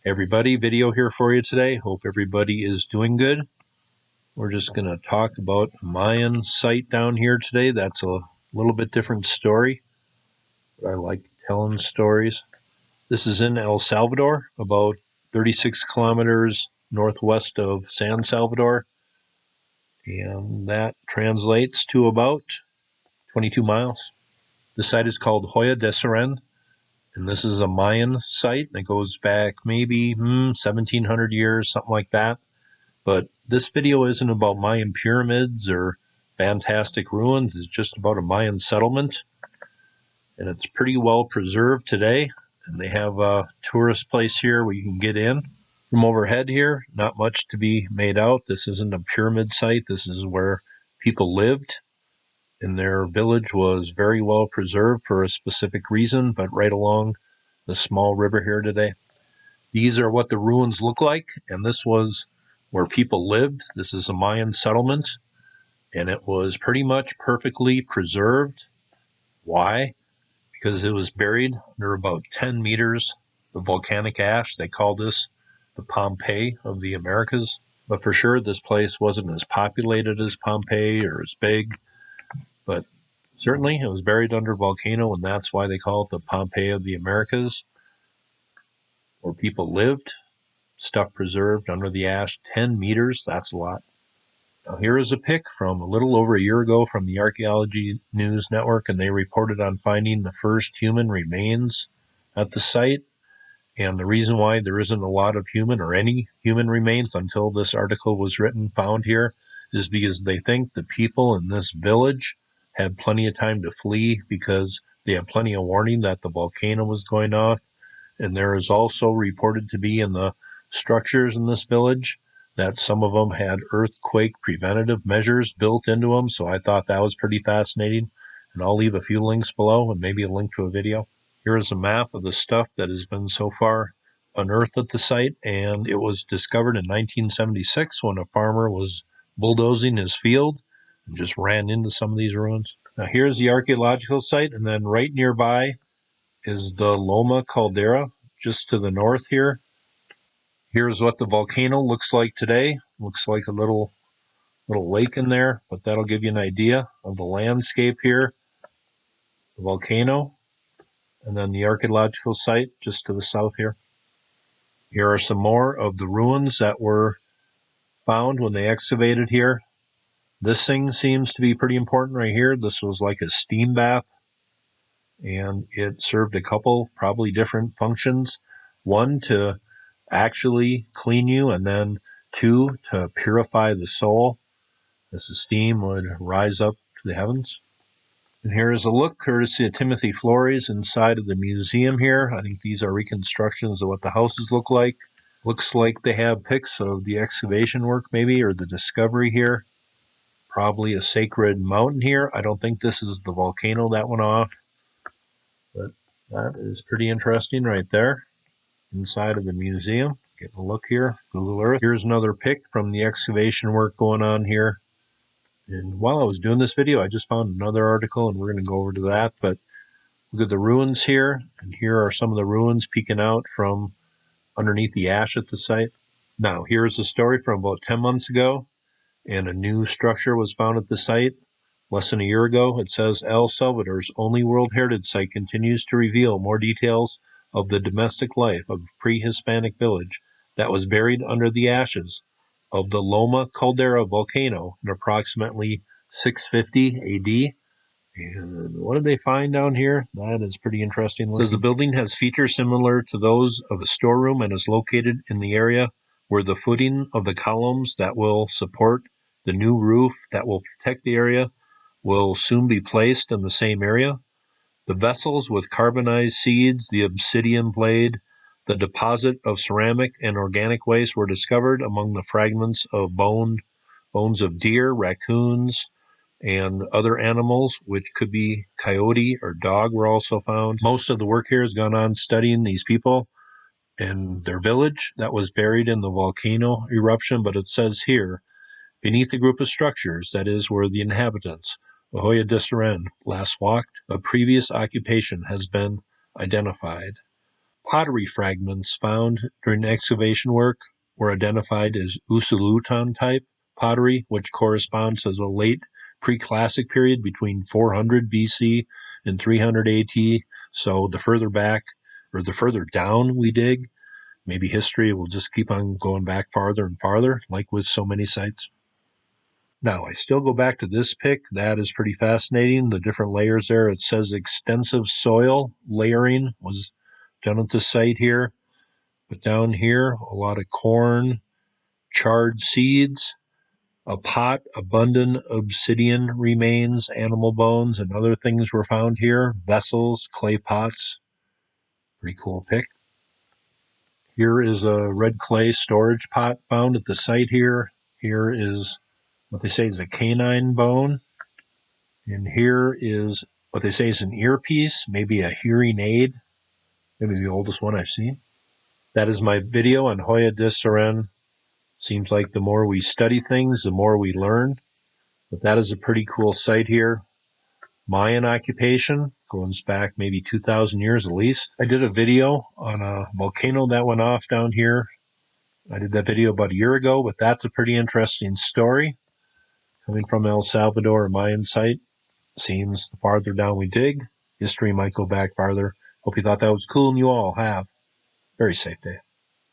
Hey everybody, video here for you today. Hope everybody is doing good. We're just going to talk about a Mayan site down here today. That's a little bit different story, but I like telling stories. This is in El Salvador, about 36 kilometers northwest of San Salvador, and that translates to about 22 miles. The site is called Joya de Cerén, and this is a Mayan site that goes back maybe 1700 years, something like that. But this video isn't about Mayan pyramids or fantastic ruins. It's just about a Mayan settlement, and it's pretty well preserved today. And they have a tourist place here where you can get in. From overhead here, not much to be made out. This isn't a pyramid site. This is where people lived, and their village was very well preserved for a specific reason, but right along the small river here today. These are what the ruins look like, and this was where people lived. This is a Mayan settlement, and it was pretty much perfectly preserved. Why? Because it was buried under about 10 meters of volcanic ash. They call this the Pompeii of the Americas. But for sure, this place wasn't as populated as Pompeii or as big, but certainly it was buried under a volcano, and that's why they call it the Pompeii of the Americas, where people lived. Stuff preserved under the ash, 10 meters, that's a lot. Now here is a pic from a little over a year ago from the Archaeology News Network, and they reported on finding the first human remains at the site. And the reason why there isn't a lot of human or any human remains until this article was written, found here, is because they think the people in this village had plenty of time to flee because they had plenty of warning that the volcano was going off. And there is also reported to be in the structures in this village that some of them had earthquake preventative measures built into them. So I thought that was pretty fascinating. And I'll leave a few links below and maybe a link to a video. Here is a map of the stuff that has been so far unearthed at the site. And it was discovered in 1976 when a farmer was bulldozing his field and just ran into some of these ruins. Now here's the archaeological site, and then right nearby is the Loma Caldera, just to the north here. Here's what the volcano looks like today. It looks like a little lake in there, but that'll give you an idea of the landscape here. The volcano, and then the archaeological site just to the south here. Here are some more of the ruins that were found when they excavated here. This thing seems to be pretty important right here. This was like a steam bath, and it served a couple probably different functions. One, to actually clean you, and then two, to purify the soul as the steam would rise up to the heavens. And here is a look courtesy of Timothy Flores inside of the museum here. I think these are reconstructions of what the houses look like. Looks like they have pics of the excavation work maybe, or the discovery here. Probably a sacred mountain here. I don't think this is the volcano that went off, but that is pretty interesting right there inside of the museum. Getting a look here, Google Earth. Here's another pic from the excavation work going on here. And while I was doing this video, I just found another article, and we're going to go over to that. But look at the ruins here, and here are some of the ruins peeking out from underneath the ash at the site. Now, here's a story from about 10 months ago, and a new structure was found at the site less than a year ago. It says El Salvador's only World Heritage Site continues to reveal more details of the domestic life of a pre-Hispanic village that was buried under the ashes of the Loma Caldera volcano in approximately 650 AD. And what did they find down here? That is pretty interesting. It says the building has features similar to those of a storeroom and is located in the area where the footing of the columns that will support the new roof that will protect the area will soon be placed in the same area. The vessels with carbonized seeds, the obsidian blade, the deposit of ceramic and organic waste were discovered among the fragments of bones of deer, raccoons, and other animals, which could be coyote or dog, were also found. Most of the work here has gone on studying these people and their village that was buried in the volcano eruption, but it says here, beneath a group of structures, that is where the inhabitants of Joya de Cerén last walked, a previous occupation has been identified. Pottery fragments found during excavation work were identified as Usulutan type pottery, which corresponds to the late pre-classic period between 400 BC and 300 AT. So the further back or the further down we dig, maybe history will just keep on going back farther and farther, like with so many sites. Now, I still go back to this pic. That is pretty fascinating. The different layers there. It says extensive soil layering was done at the site here. But down here, a lot of corn, charred seeds, a pot, abundant obsidian remains, animal bones, and other things were found here. Vessels, clay pots. Pretty cool pic. Here is a red clay storage pot found at the site here. Here is what they say is a canine bone. And here is what they say is an earpiece, maybe a hearing aid, maybe the oldest one I've seen. That is my video on Joya de Cerén. Seems like the more we study things, the more we learn. But that is a pretty cool site here. Mayan occupation goes back maybe 2,000 years at least. I did a video on a volcano that went off down here. I did that video about a year ago, but that's a pretty interesting story. Coming from El Salvador, a Mayan site. Seems the farther down we dig, history might go back farther. Hope you thought that was cool, and you all have. Very safe day.